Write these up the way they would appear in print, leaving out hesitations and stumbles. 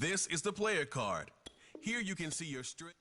This is the player card. Here you can see your strength.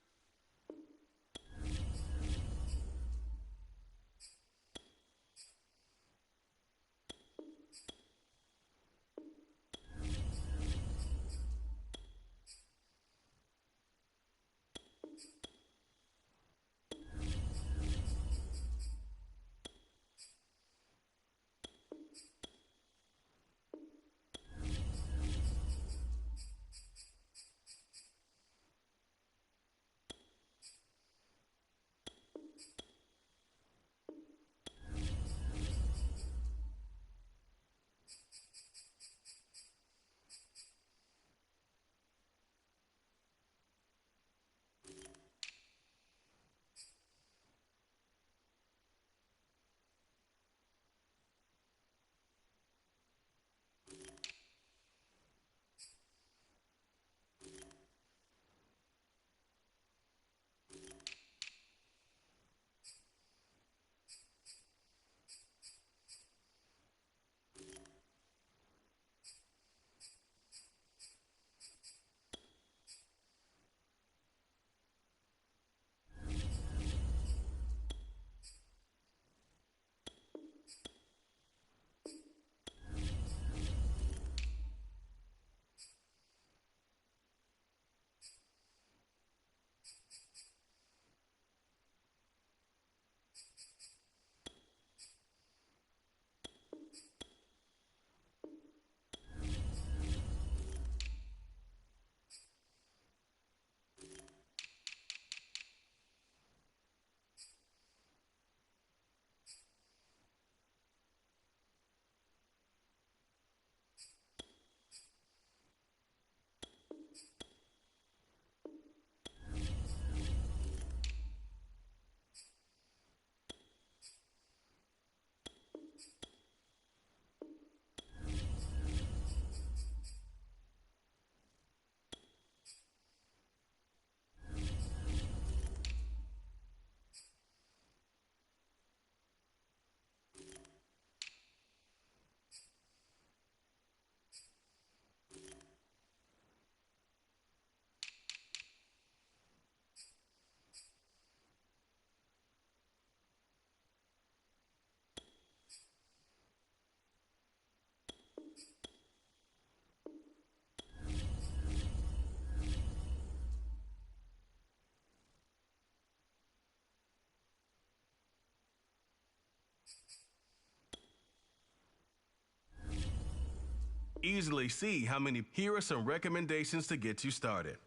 Easily see how many. Here are some recommendations to get you started.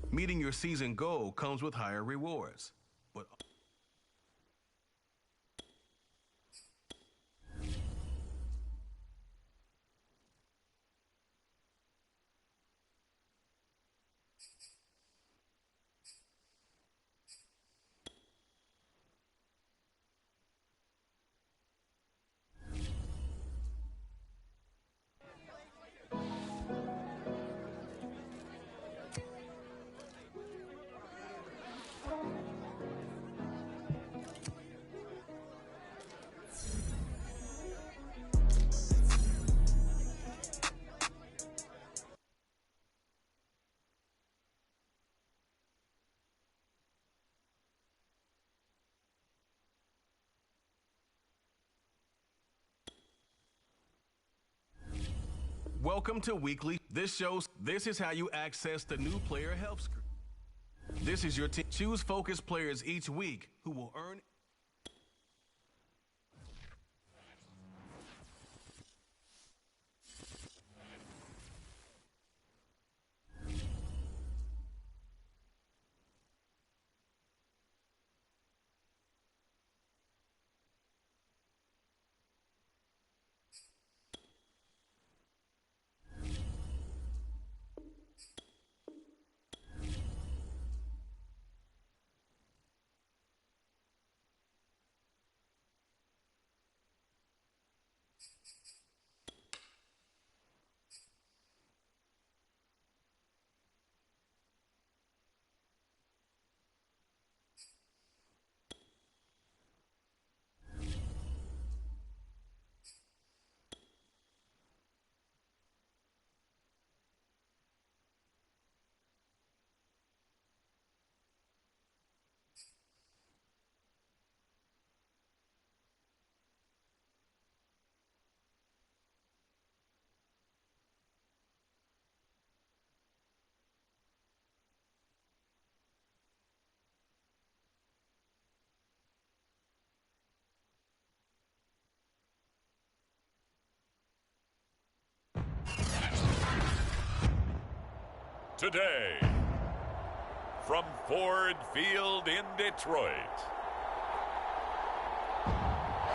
Meeting your season goal comes with higher rewards. But welcome to Weekly. This is how you access the new player help screen. This is your team. Choose focused players each week who will earn. Today, from Ford Field in Detroit,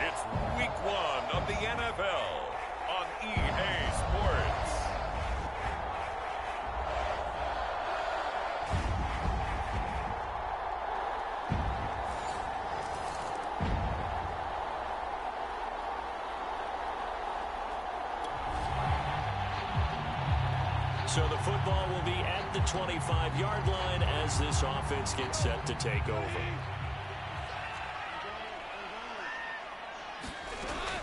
it's Week 1 of the NFL on EA Sports. So the football will be at the 25-yard line as this offense gets set to take over.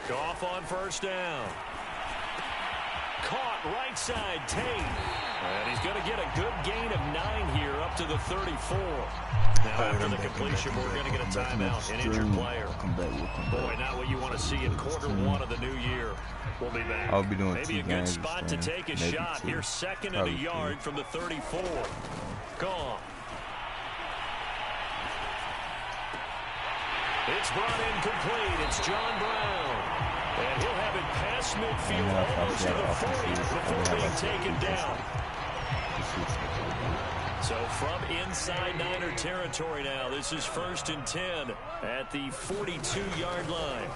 Goff on first down. Caught right side, Tate. And he's going to get a good gain of 9 here up to the 34. Now after the completion, we're going to get a timeout, an injured player. Boy, not what you want to see in quarter 1 of the new year. We'll be back. I'll be doing maybe a good spot to take a shot. Here's second and a yard from the 34. Gone. It's brought in complete. It's John Brown. And he'll have it past midfield almost to the 40 before being taken down. So from inside Niner territory now, this is 1st and 10 at the 42-yard line.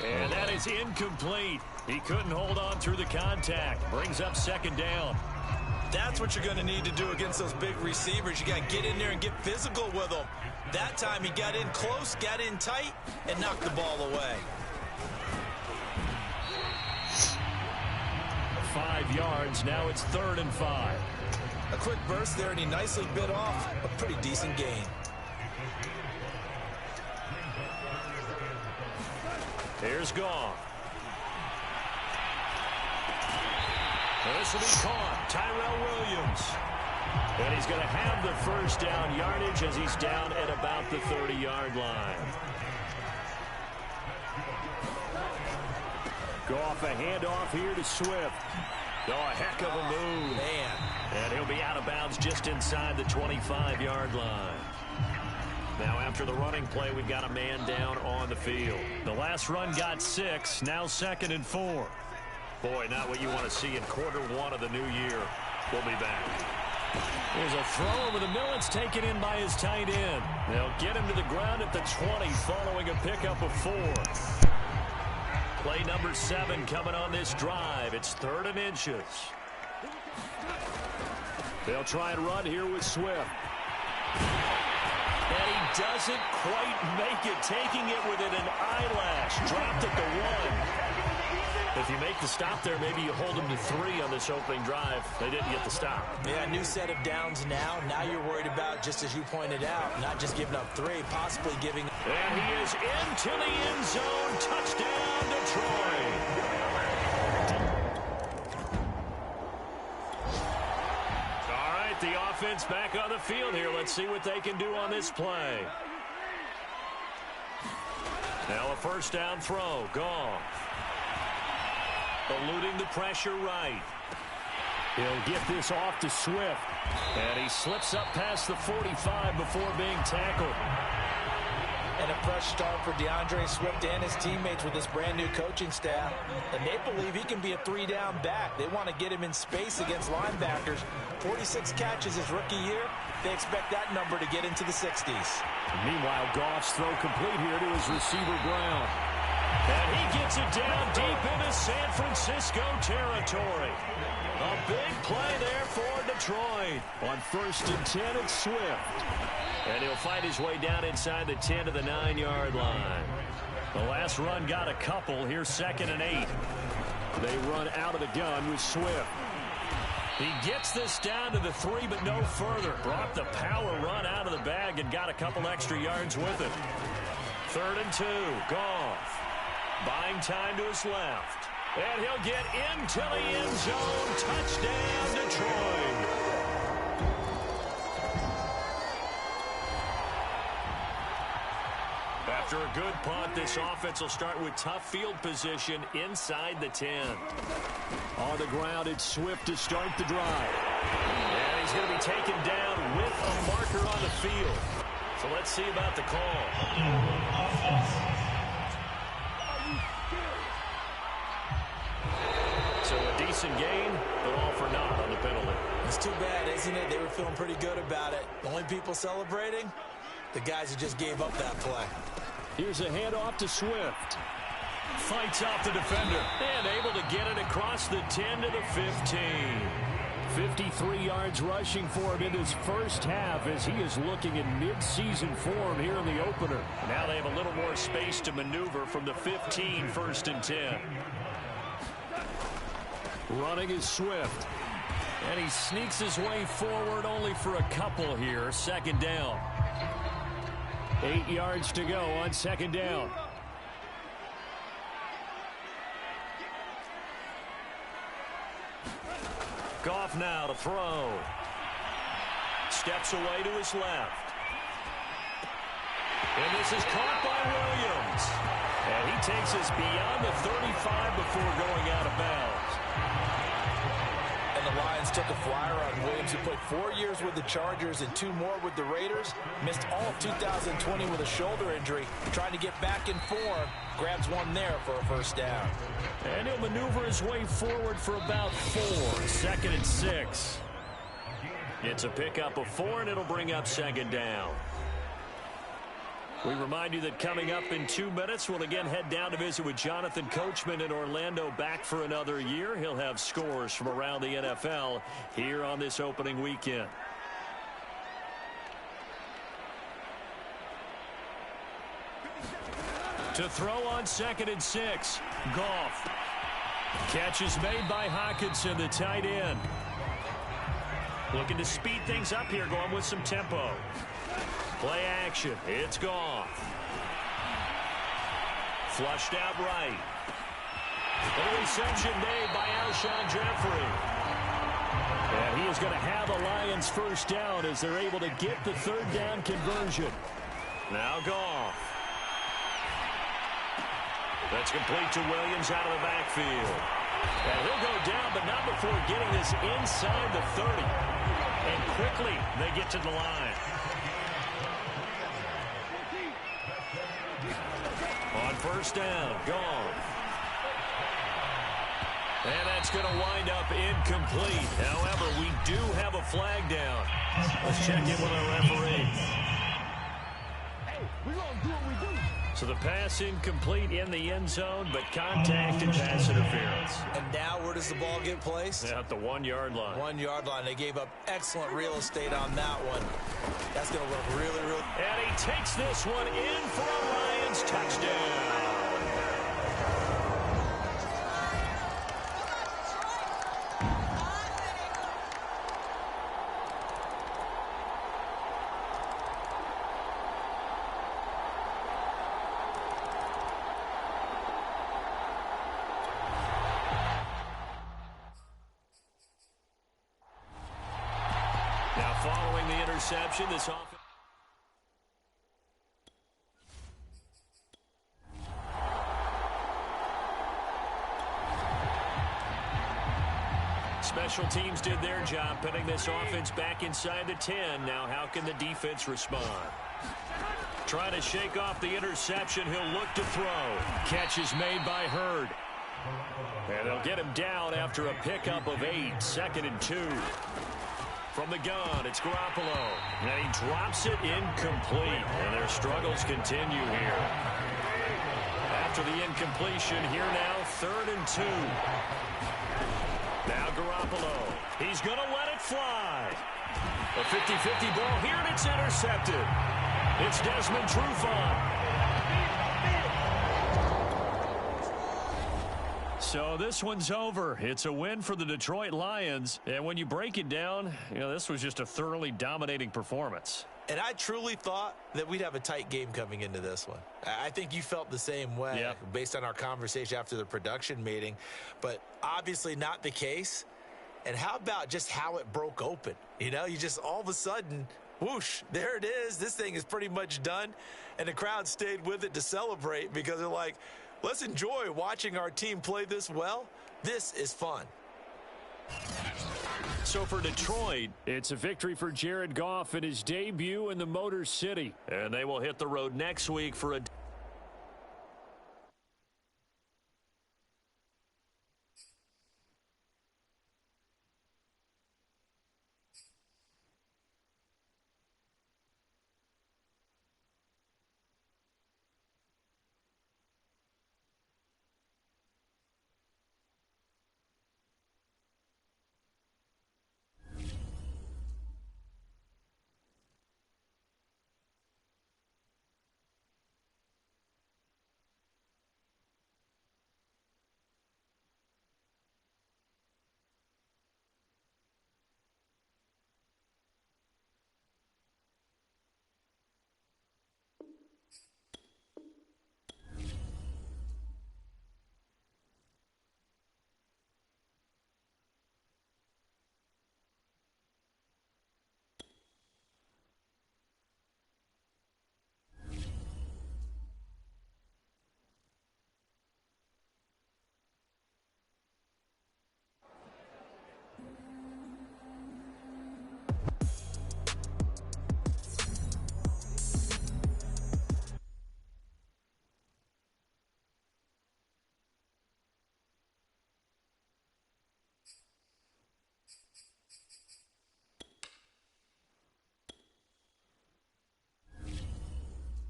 And that is incomplete. He couldn't hold on through the contact. Brings up second down. That's what you're going to need to do against those big receivers. You got to get in there and get physical with them. That time he got in close, got in tight, and knocked the ball away. 5 yards. Now it's 3rd and 5. A quick burst there, and he nicely bit off a pretty decent gain. Here's Goff. This will be caught. Tyrell Williams. And he's going to have the first down yardage as he's down at about the 30-yard line. Goff, a handoff here to Swift. Oh, a heck of a move. Man. And he'll be out of bounds just inside the 25-yard line. Now after the running play, we've got a man down on the field. The last run got 6, now 2nd and 4. Boy, not what you want to see in quarter one of the new year. We'll be back. There's a throw over the middle. It's taken in by his tight end. They'll get him to the ground at the 20 following a pickup of 4. Play number 7 coming on this drive. It's 3rd and inches. They'll try and run here with Swift. And he doesn't quite make it, taking it within an eyelash. Dropped at the 1. If you make the stop there, maybe you hold them to 3 on this opening drive. They didn't get the stop. Yeah, new set of downs now. Now you're worried about, just as you pointed out, not just giving up 3, possibly giving. And he is into the end zone. Touchdown, Detroit. All right, the offense back on the field here. Let's see what they can do on this play. Now a first down throw. Goff. Eluding the pressure right. He'll get this off to Swift. And he slips up past the 45 before being tackled. And a fresh start for DeAndre Swift and his teammates with this brand-new coaching staff. And they believe he can be a 3-down back. They want to get him in space against linebackers. 46 catches his rookie year. They expect that number to get into the 60s. Meanwhile, Goff's throw complete here to his receiver, Brown. And he gets it down deep into San Francisco territory. A big play there for Detroit. On 1st and 10, it's Swift. And he'll find his way down inside the 10 to the 9-yard line. The last run got a couple. Here's 2nd and 8. They run out of the gun with Swift. He gets this down to the 3, but no further. Brought the power run out of the bag and got a couple extra yards with it. 3rd and 2, Goff. Buying time to his left. And he'll get into the end zone. Touchdown, Detroit. After a good punt, this offense will start with tough field position inside the 10. On the ground, it's Swift to start the drive. And he's going to be taken down with a marker on the field. So let's see about the call. So a decent gain, but all for naught on the penalty. It's too bad, isn't it? They were feeling pretty good about it. The only people celebrating, the guys who just gave up that play. Here's a handoff to Swift. Fights off the defender and able to get it across the 10 to the 15. 53 yards rushing for him in his first half as he is looking in mid-season form here in the opener. Now they have a little more space to maneuver from the 15, 1st and 10. Running is Swift. And he sneaks his way forward only for a couple here. 2nd down. 8 yards to go on 2nd down. Goff now to throw. Steps away to his left. And this is caught by Williams. And he takes us beyond the 35 before going out of bounds. And the Lions took a flyer on Williams, who played 4 years with the Chargers and 2 more with the Raiders. Missed all of 2020 with a shoulder injury. Trying to get back in form. Grabs one there for a first down. And he'll maneuver his way forward for about 4. 2nd and 6. It's a pickup of 4, and it'll bring up 2nd down. We remind you that coming up in 2 minutes, we'll again head down to visit with Jonathan Coachman in Orlando, back for another year. He'll have scores from around the NFL here on this opening weekend. To throw on 2nd and 6, Goff. Catch is made by Hockenson, the tight end. Looking to speed things up here, going with some tempo. Play action. It's Goff. Flushed out right. The reception made by Alshon Jeffrey. And he is going to have a Lions first down as they're able to get the 3rd down conversion. Now Goff. That's complete to Williams out of the backfield. And he'll go down, but not before getting this inside the 30. And quickly they get to the line. On 1st down, Goff. And that's going to wind up incomplete. However, we do have a flag down. Let's check in with our referee. Hey, we're going to do what we do. So the pass incomplete in the end zone, but contact and pass interference. And now where does the ball get placed? At the 1-yard line. 1-yard line. They gave up excellent real estate on that one. That's going to look really, really... And he takes this one in for a Lions touchdown. Now following the interception, this offense... Special teams did their job, putting this offense back inside the 10. Now how can the defense respond? Trying to shake off the interception. He'll look to throw. Catch is made by Hurd. And they'll get him down after a pickup of 8. 2nd and 2. From the gun, it's Garoppolo. And he drops it incomplete. And their struggles continue here. After the incompletion, here now, 3rd and 2. Now Garoppolo. He's going to let it fly. A 50-50 ball here, and it's intercepted. It's Desmond Trufant. So this one's over. It's a win for the Detroit Lions. And when you break it down, this was just a thoroughly dominating performance. And I truly thought that we'd have a tight game coming into this one. I think you felt the same way based on our conversation after the production meeting. But obviously not the case. And how about just how it broke open? You just all of a sudden, whoosh, there it is. This thing is pretty much done. And the crowd stayed with it to celebrate because they're like, let's enjoy watching our team play this well. This is fun. So for Detroit, it's a victory for Jared Goff in his debut in the Motor City. And they will hit the road next week for a...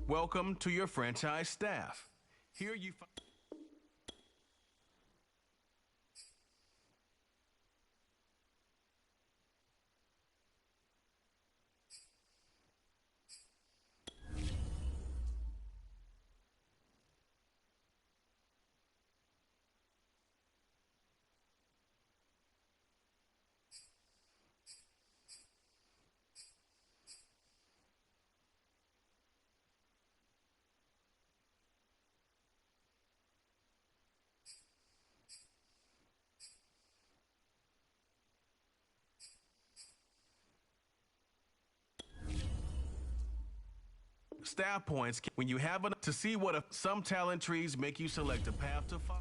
Welcome to your franchise staff. Here you find... Staff points when you have to see what some talent trees make you select a path to follow.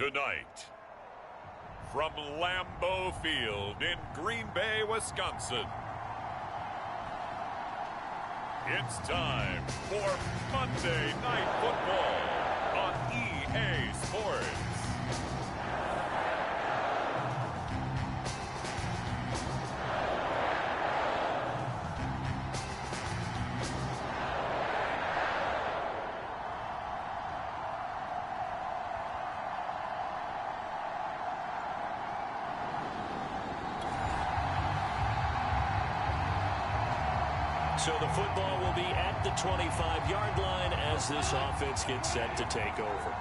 Tonight, from Lambeau Field in Green Bay, Wisconsin, it's time for Monday Night Football on EA Sports. So the football will be at the 25-yard line as this offense gets set to take over.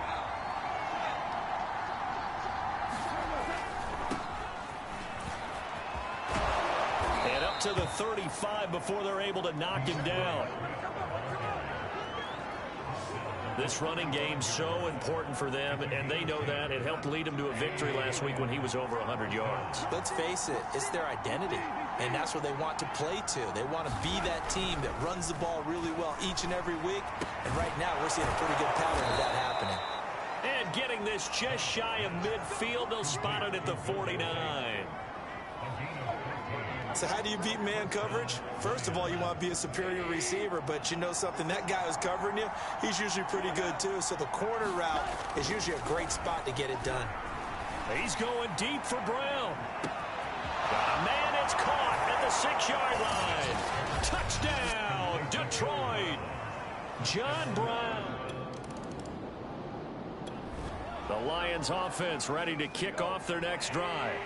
And up to the 35 before they're able to knock him down. This running game's so important for them, and they know that. It helped lead them to a victory last week when he was over 100 yards. Let's face it, it's their identity, and that's what they want to play to. They want to be that team that runs the ball really well each and every week, and right now we're seeing a pretty good pattern of that happening. And getting this just shy of midfield, they'll spot it at the 49. So how do you beat man coverage? First of all, you want to be a superior receiver, but you know something, that guy who's covering you, he's usually pretty good too. So the corner route is usually a great spot to get it done. He's going deep for Brown. Man, it's caught at the 6-yard line. Touchdown, Detroit. John Brown. The Lions offense ready to kick off their next drive.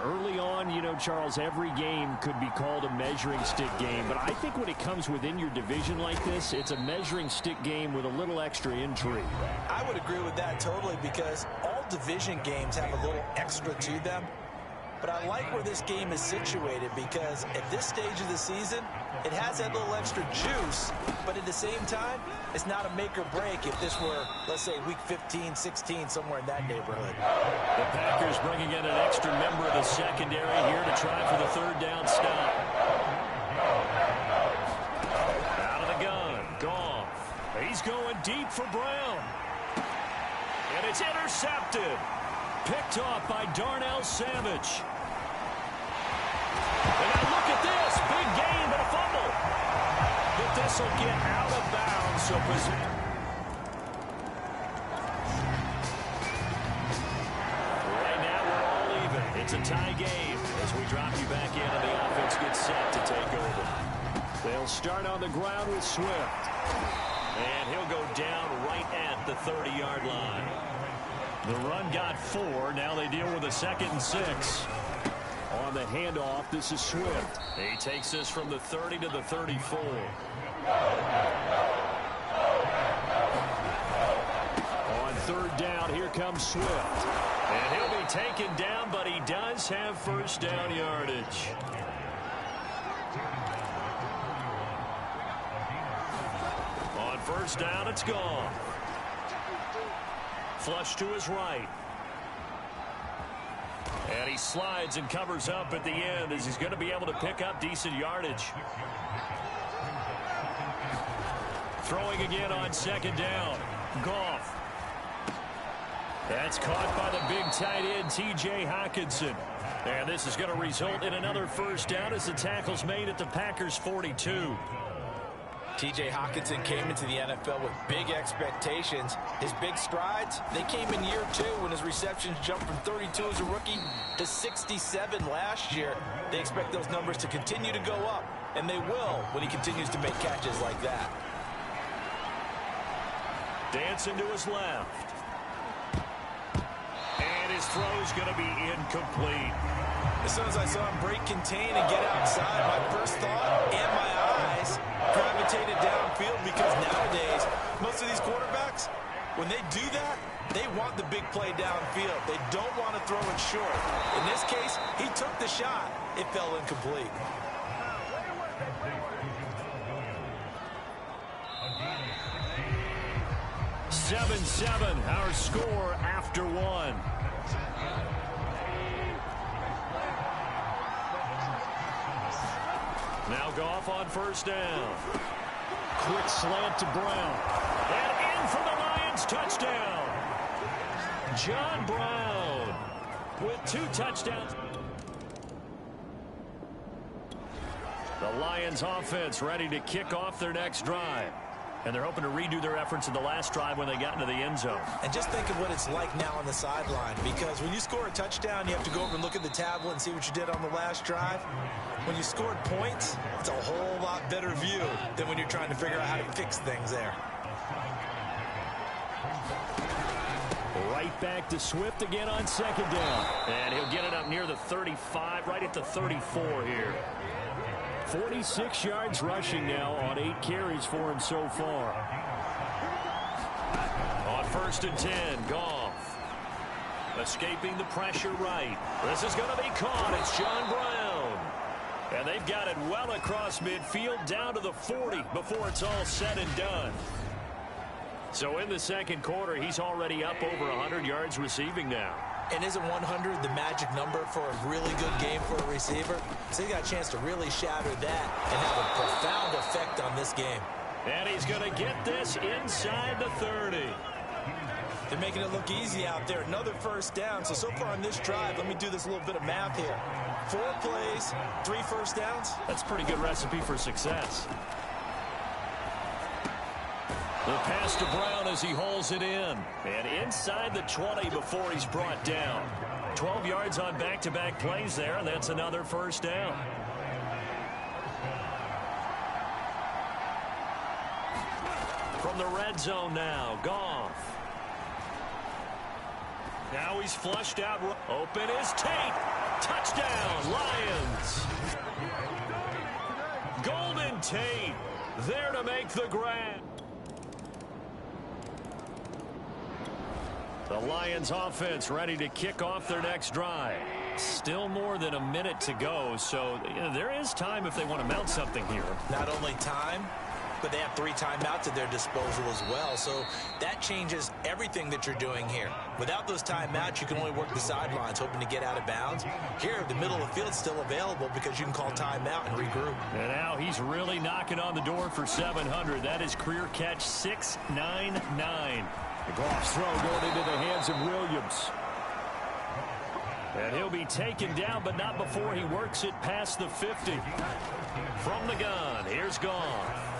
Early on, you know, Charles, every game could be called a measuring stick game. But I think when it comes within your division like this, it's a measuring stick game with a little extra intrigue. I would agree with that totally, because all division games have a little extra to them. But I like where this game is situated, because at this stage of the season, it has that little extra juice, but at the same time, it's not a make or break if this were, let's say, week 15, 16, somewhere in that neighborhood. The Packers bringing in an extra member of the secondary here to try for the third down stop. Out of the gun, Goff. He's going deep for Brown. And it's intercepted. Picked off by Darnell Savage. And now look at this. Big gain, but a fumble. But this will get out of bounds. So right now we're all even. It's a tie game as we drop you back in and the offense gets set to take over. They'll start on the ground with Swift. And he'll go down right at the 30-yard line. The run got 4. Now they deal with a 2nd and 6. On the handoff, this is Swift. He takes this from the 30 to the 34. On third down, here comes Swift. And he'll be taken down, but he does have first down yardage. On first down, it's gone. Flush to his right. And he slides and covers up at the end as he's going to be able to pick up decent yardage. Throwing again on 2nd down. Goff. That's caught by the big tight end, T.J. Hockenson. And this is going to result in another first down as the tackle's made at the Packers' 42. T.J. Hockenson came into the NFL with big expectations. His big strides, they came in year 2 when his receptions jumped from 32 as a rookie to 67 last year. They expect those numbers to continue to go up, and they will when he continues to make catches like that. Dancing to his left. And his throw's going to be incomplete. As soon as I saw him break contain and get outside, my first thought and my eyes gravitated downfield, because nowadays, most of these quarterbacks, when they do that, they want the big play downfield. They don't want to throw it short. In this case, he took the shot. It fell incomplete. Seven, our score after 1. Now Goff on first down. Quick slant to Brown. And in for the Lions touchdown. John Brown with 2 touchdowns. The Lions offense ready to kick off their next drive. And they're hoping to redo their efforts in the last drive when they got into the end zone. And just think of what it's like now on the sideline, because when you score a touchdown, you have to go over and look at the tablet and see what you did on the last drive. When you scored points, it's a whole lot better view than when you're trying to figure out how to fix things there. Right back to Swift again on 2nd down. And he'll get it up near the 35, right at the 34 here. 46 yards rushing now on 8 carries for him so far. On 1st and 10, Goff. Escaping the pressure right. This is going to be caught. It's John Brown. And they've got it well across midfield down to the 40 before it's all said and done. So in the 2nd quarter, he's already up over 100 yards receiving now. And isn't 100 the magic number for a really good game for a receiver? So he got a chance to really shatter that and have a profound effect on this game. And he's going to get this inside the 30. They're making it look easy out there. Another 1st down. So far on this drive, let me do this little bit of math here. 4 plays, 3 1st downs. That's a pretty good recipe for success. The pass to Brown as he hauls it in. And inside the 20 before he's brought down. 12 yards on back-to-back plays there, and that's another 1st down. From the red zone now, Goff. Now he's flushed out. Open is Tate. Touchdown, Lions. Golden Tate there to make the grab. The Lions offense ready to kick off their next drive. Still more than a minute to go, so there is time if they want to mount something here. Not only time, but they have 3 timeouts at their disposal as well, so that changes everything that you're doing here. Without those timeouts, you can only work the sidelines, hoping to get out of bounds. Here, the middle of the field's still available because you can call timeout and regroup. And now he's really knocking on the door for 700. That is career catch 699. The Goff's throw going into the hands of Williams. And he'll be taken down, but not before he works it past the 50. From the gun, here's Goff.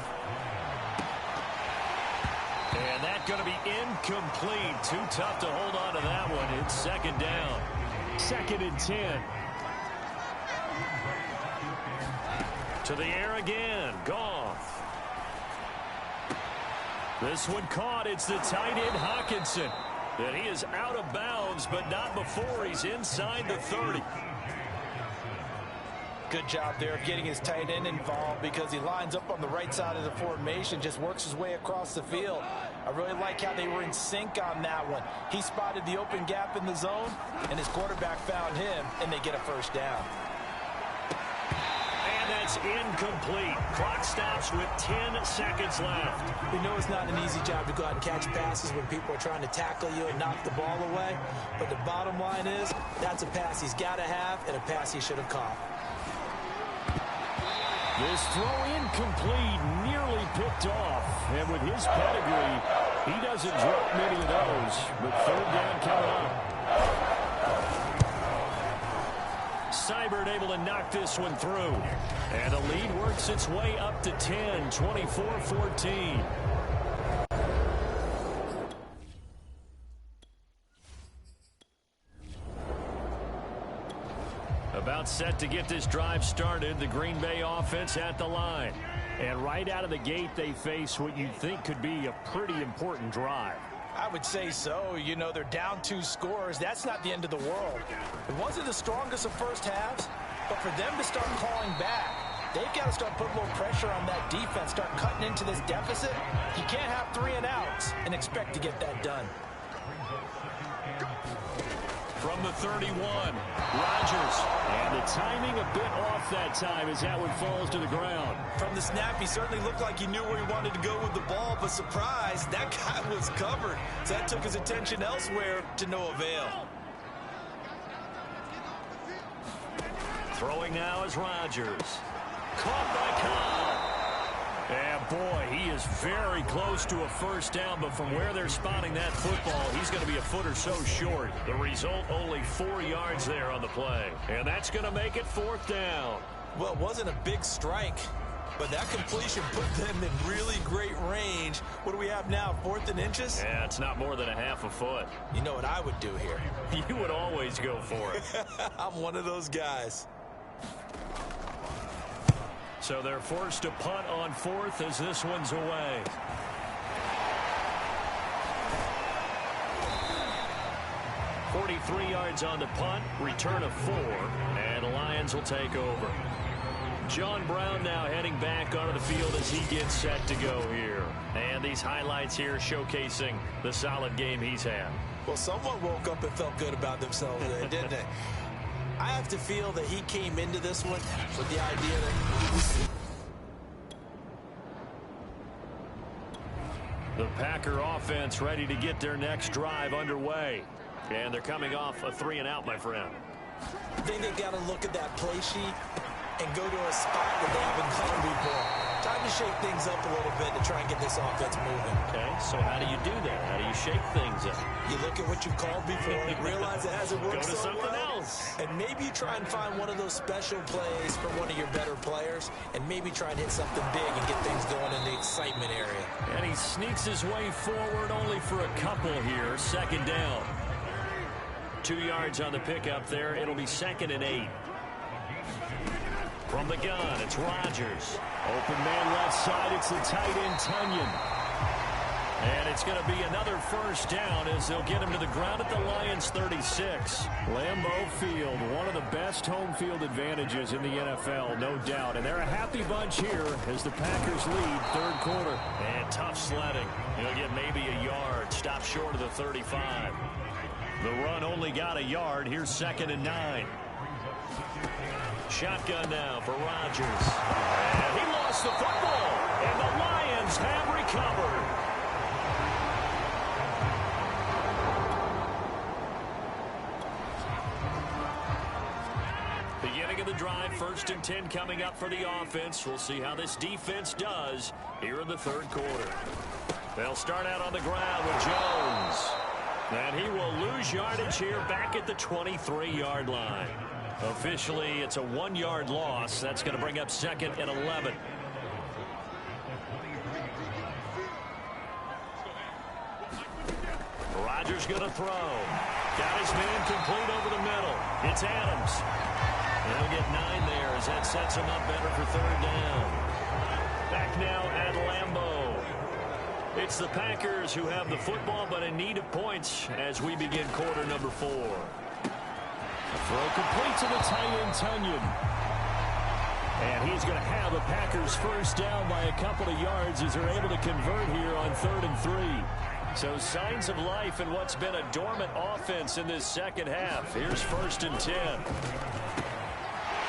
And that's going to be incomplete. Too tough to hold on to that one. It's 2nd down. 2nd and 10. To the air again, Goff. This one caught. It's the tight end, Hawkinson. And he is out of bounds, but not before he's inside the 30. Good job there of getting his tight end involved because he lines up on the right side of the formation, just works his way across the field. I really like how they were in sync on that one. He spotted the open gap in the zone, and his quarterback found him, and they get a 1st down. And that's incomplete. Clock stops with 10 seconds left. We know it's not an easy job to go out and catch passes when people are trying to tackle you and knock the ball away. But the bottom line is, that's a pass he's got to have and a pass he should have caught. This throw incomplete, nearly picked off. And with his pedigree, he doesn't drop many of those. But 3rd down coming up. Seibert able to knock this one through. And the lead works its way up to 10, 24-14. About set to get this drive started. The Green Bay offense at the line. And right out of the gate, they face what you'd think could be a pretty important drive. I would say so. You know, they're down 2 scores. That's not the end of the world. It wasn't the strongest of first halves, but for them to start calling back, they've got to start putting a little pressure on that defense, start cutting into this deficit. You can't have 3 and outs and expect to get that done. From the 31, Rodgers. And the timing a bit off that time as that one falls to the ground. From the snap, he certainly looked like he knew where he wanted to go with the ball, but surprise, that guy was covered. So that took his attention elsewhere to no avail. Throwing now is Rodgers. Caught by Cobb. And boy, he is very close to a first down, but from where they're spotting that football, he's going to be a foot or so short. The result, only 4 yards there on the play. And that's going to make it fourth down. Well, it wasn't a big strike, but that completion put them in really great range. What do we have now, 4th and inches? Yeah, it's not more than a half a foot. You know what I would do here? You would always go for it. I'm one of those guys. So they're forced to punt on 4th as this one's away. .43 yards on the punt, return of 4, and the Lions will take over. John Brown now heading back onto the field as he gets set to go here. And these highlights here showcasing the solid game he's had. Well, someone woke up and felt good about themselves there, didn't they? I have to feel that he came into this one with the idea that... The Packer offense ready to get their next drive underway. And they're coming off a 3-and-out, my friend. I think they've got to look at that play sheet and go to a spot that they haven't gone before. Time to shake things up a little bit to try and get this offense moving. Okay, so how do you do that? How do you shake things up? You look at what you've called before and realize it hasn't worked so well. Go to something else. And maybe you try and find one of those special plays for one of your better players and maybe try and hit something big and get things going in the excitement area. And he sneaks his way forward only for a couple here. 2nd down. 2 yards on the pickup there. It'll be 2nd and 8. From the gun, it's Rodgers. Open man left side, it's the tight end, Tunyon. And it's going to be another first down as they'll get him to the ground at the Lions' 36. Lambeau Field, one of the best home field advantages in the NFL, no doubt. And they're a happy bunch here as the Packers lead 3rd quarter. And tough sledding. He'll get maybe a yard, stop short of the 35. The run only got a yard. Here's 2nd and 9. Shotgun now for Rodgers. And he lost the football. And the Lions have recovered. Beginning of the drive, 1st and 10 coming up for the offense. We'll see how this defense does here in the 3rd quarter. They'll start out on the ground with Jones. And he will lose yardage here back at the 23-yard line. Officially, it's a 1-yard loss. That's going to bring up 2nd and 11. Rodgers going to throw. Got his man complete over the middle. It's Adams. And he'll get 9 there as that sets him up better for 3rd down. Back now at Lambeau. It's the Packers who have the football but in need of points as we begin quarter number 4. Throw complete to the tight end, Tunyon. And he's going to have a Packers first down by a couple of yards as they're able to convert here on 3rd and 3. So signs of life in what's been a dormant offense in this 2nd half. Here's 1st and 10.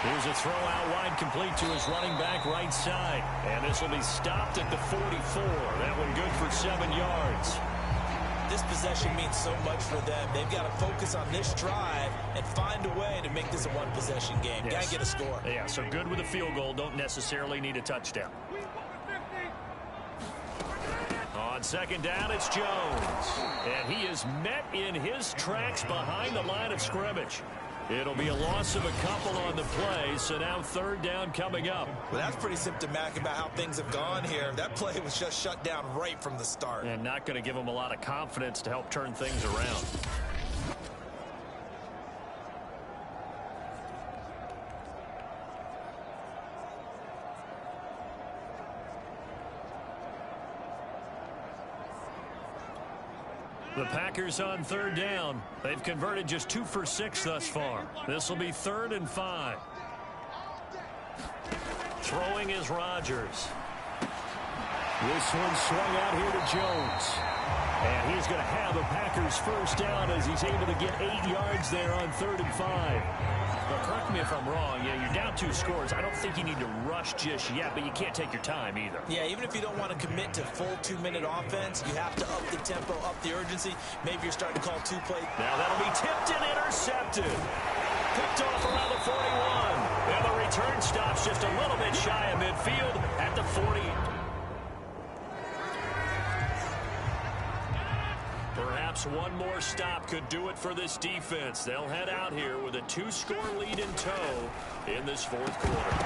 Here's a throw out wide complete to his running back right side. And this will be stopped at the 44. That one good for 7 yards. This possession means so much for them. They've got to focus on this drive and find a way to make this a one-possession game. Yes. Got to get a score. Yeah, so good with a field goal. Don't necessarily need a touchdown. On 2nd down, it's Jones. And he is met in his tracks behind the line of scrimmage. It'll be a loss of a couple on the play, so now 3rd down coming up. Well, that's pretty symptomatic about how things have gone here. That play was just shut down right from the start. And not going to give them a lot of confidence to help turn things around. The Packers on 3rd down. They've converted just 2 for 6 thus far. This will be 3rd and 5. Throwing is Rodgers. This one swung out here to Jones. And he's going to have a Packers first down as he's able to get 8 yards there on 3rd and 5. Now, correct me if I'm wrong. Yeah, you're down 2 scores. I don't think you need to rush just yet, but you can't take your time either. Yeah, even if you don't want to commit to full 2-minute offense, you have to up the tempo, up the urgency. Maybe you're starting to call 2 plays. Now that'll be tipped and intercepted. Picked off around the 41. And the return stops just a little bit shy of midfield at the 40. Perhaps one more stop could do it for this defense. They'll head out here with a 2-score lead in tow in this fourth quarter.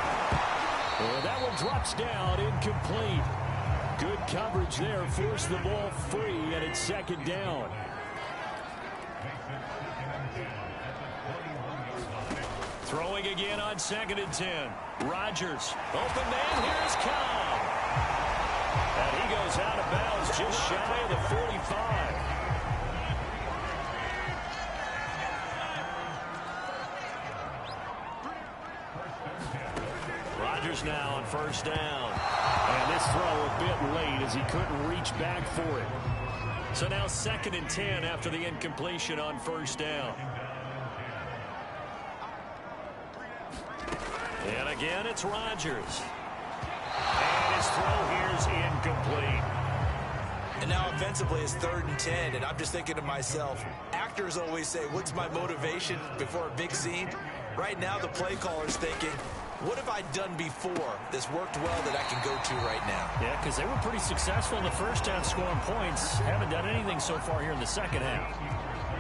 Well, that one drops down, incomplete. Good coverage there, forced the ball free, and it's second down. Throwing again on 2nd and 10. Rodgers, open man, here's Cobb. And he goes out of bounds just shy of the 45. Rodgers now on 1st down. And this throw a bit late as he couldn't reach back for it. So now 2nd and 10 after the incompletion on 1st down. And again, it's Rodgers. And his throw here is incomplete. And now offensively it's 3rd and 10, and I'm just thinking to myself, actors always say, what's my motivation before a big scene? Right now the play caller's thinking, what have I done before that's worked well that I can go to right now? Yeah, because they were pretty successful in the first half scoring points. Haven't done anything so far here in the second half.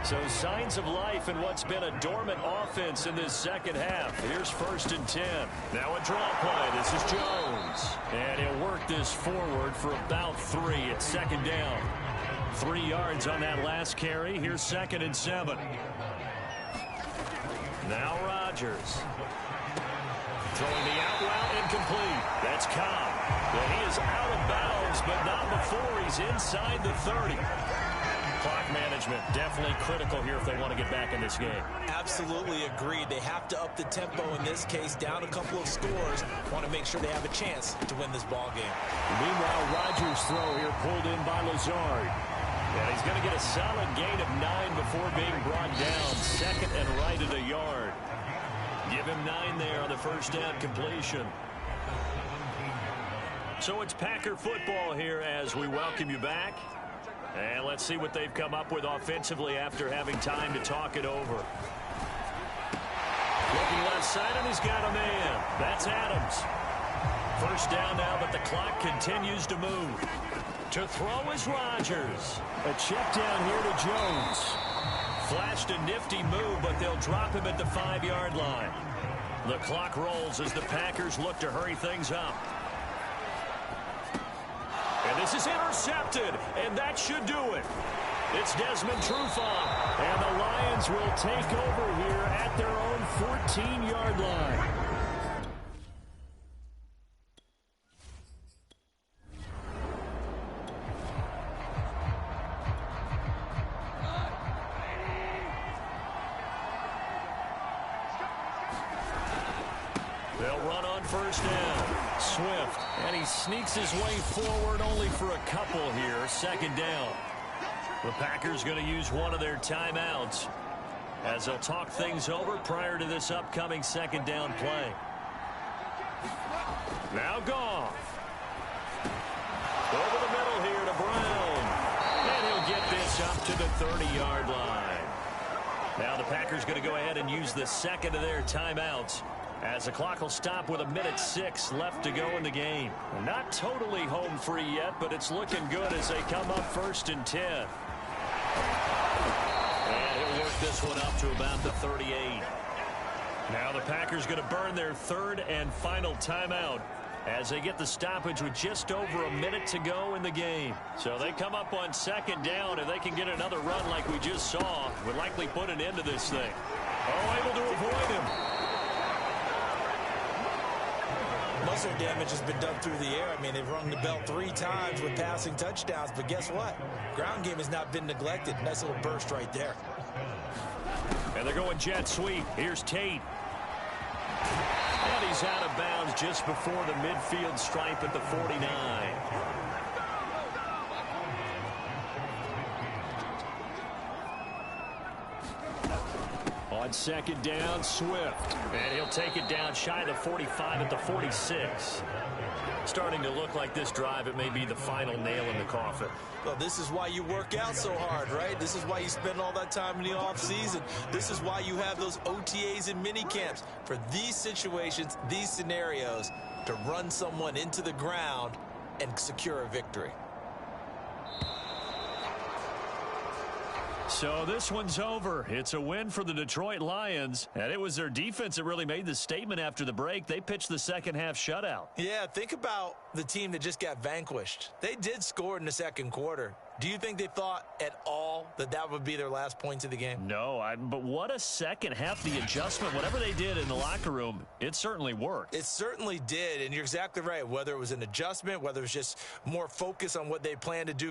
So signs of life in what's been a dormant offense in this second half. Here's 1st and 10. Now a draw play. This is Jones. And he'll work this forward for about 3 at 2nd down. 3 yards on that last carry. Here's 2nd and 7. Now Rodgers. Throwing the out route incomplete. That's Cobb. And he is out of bounds, but not before he's inside the 30. Clock management definitely critical here if they want to get back in this game. Absolutely agreed. They have to up the tempo in this case, down a couple of scores. Want to make sure they have a chance to win this ball game. Meanwhile, Rodgers' throw here pulled in by Lazard. And he's going to get a solid gain of 9 before being brought down. 2nd and right at a yard. Give him 9 there on the 1st down completion. So it's Packer football here as we welcome you back. And let's see what they've come up with offensively after having time to talk it over. Looking left side, and he's got a man. That's Adams. 1st down now, but the clock continues to move. To throw is Rodgers. A check down here to Jones. Flashed a nifty move, but they'll drop him at the 5-yard line. The clock rolls as the Packers look to hurry things up. And this is intercepted, and that should do it. It's Desmond Trufant, and the Lions will take over here at their own 14-yard line. They'll run on 1st down. Swift, and he sneaks his way forward only for a couple here. 2nd down. The Packers going to use one of their timeouts as they'll talk things over prior to this upcoming 2nd down play. Now Goff. Over the middle here to Brown. And he'll get this up to the 30-yard line. Now the Packers going to go ahead and use the 2nd of their timeouts, as the clock will stop with 1:06 left to go in the game. Not totally home free yet, but it's looking good as they come up 1st and 10. And he'll work this one up to about the 38. Now the Packers going to burn their 3rd and final timeout as they get the stoppage with just over a minute to go in the game. So they come up on 2nd down, and they can get another run like we just saw. Would likely put an end to this thing. Oh, able to avoid him. Muscle damage has been done through the air. I mean, they've rung the bell 3 times with passing touchdowns, but guess what? Ground game has not been neglected. Nice little burst right there. And they're going jet sweep. Here's Tate. And he's out of bounds just before the midfield stripe at the 49. On 2nd down, Swift. And he'll take it down shy of the 45 at the 46. Starting to look like this drive, it may be the final nail in the coffin. Well, this is why you work out so hard, right? This is why you spend all that time in the offseason. This is why you have those OTAs and mini camps. For these situations, these scenarios, to run someone into the ground and secure a victory. So this one's over. It's a win for the Detroit Lions, and it was their defense that really made the statement after the break. They pitched the second half shutout. Yeah, think about the team that just got vanquished. They did score in the second quarter. Do you think they thought at all that that would be their last points of the game? No, but what a second half. The adjustment, whatever they did in the locker room, it certainly worked. It certainly did, and you're exactly right. Whether it was an adjustment, whether it was just more focus on what they planned to do.